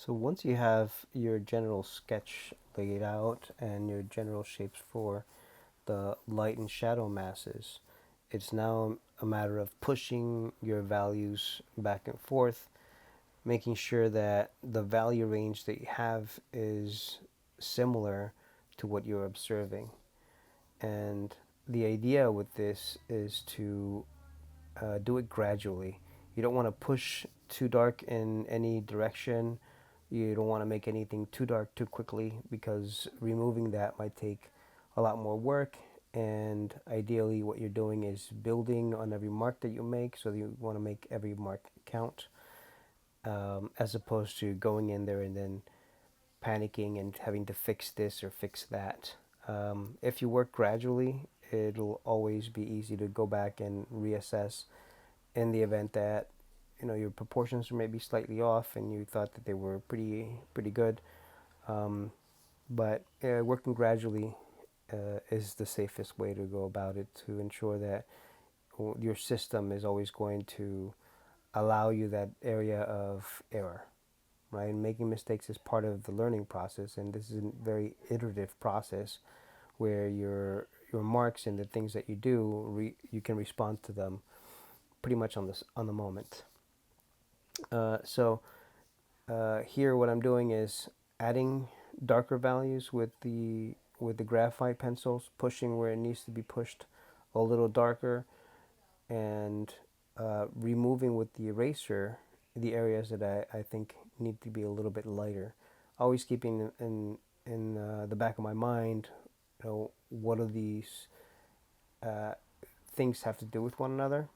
So once you have your general sketch laid out and your general shapes for the light and shadow masses, it's now a matter of pushing your values back and forth, making sure that the value range that you have is similar to what you're observing. And the idea with this is to do it gradually. You don't want to push too dark in any direction. You don't want to make anything too dark too quickly because removing that might take a lot more work. And ideally, what you're doing is building on every mark that you make, so you want to make every mark count, as opposed to going in there and then panicking and having to fix this or fix that. If you work gradually, it'll always be easy to go back and reassess in the event that your proportions are maybe slightly off and you thought that they were pretty good. Um, but working gradually is the safest way to go about it to ensure that your system is always going to allow you that area of error, right? And making mistakes is part of the learning process, and this is a very iterative process where your marks and the things that you do, you can respond to them pretty much on the moment. So here, what I'm doing is adding darker values with the graphite pencils, pushing where it needs to be pushed a little darker, and removing with the eraser the areas that I think need to be a little bit lighter. Always keeping in the back of my mind, what are these uh, things have to do with one another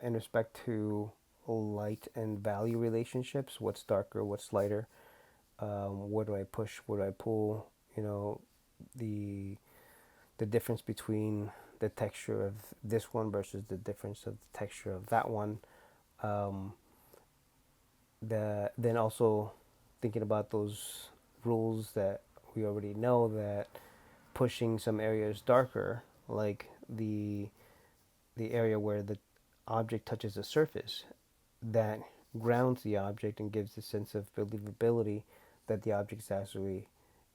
in respect to light and value relationships. What's darker? What's lighter? Where do I push? Where do I pull? You know, the the difference between the texture of this one versus the difference of the texture of that one. Um, then also thinking about those rules that we already know, that pushing some areas darker, like the area where the object touches the surface, that grounds the object and gives a sense of believability that the object is actually,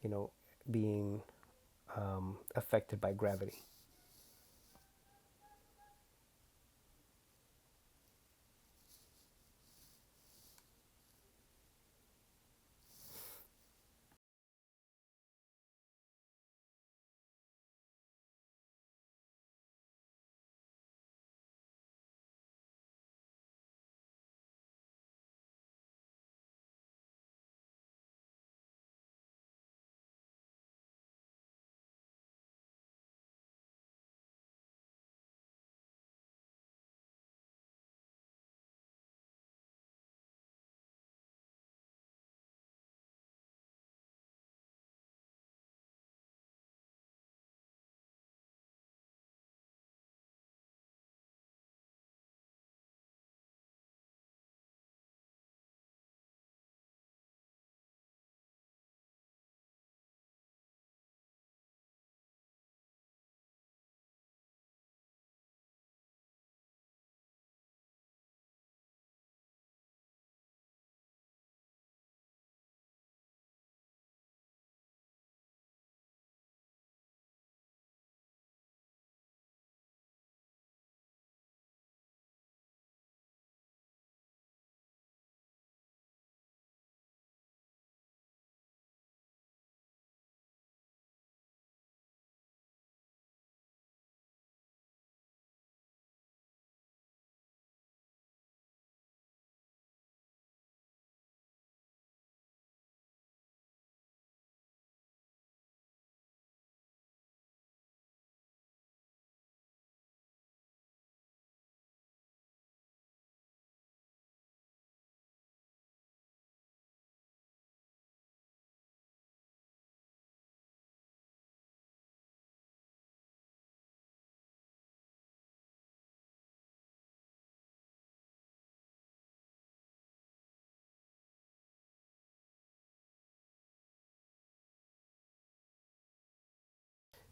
you know, being affected by gravity.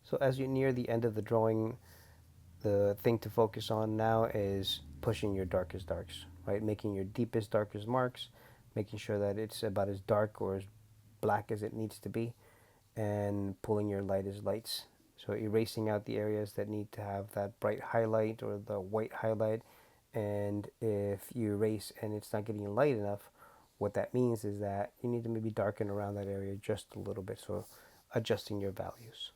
So as you near the end of the drawing, the thing to focus on now is pushing your darkest darks, right? Making your deepest, darkest marks, making sure that it's about as dark or as black as it needs to be, and pulling your light as lights. So erasing out the areas that need to have that bright highlight or the white highlight. And if you erase and it's not getting light enough, what that means is that you need to maybe darken around that area just a little bit. So adjusting your values.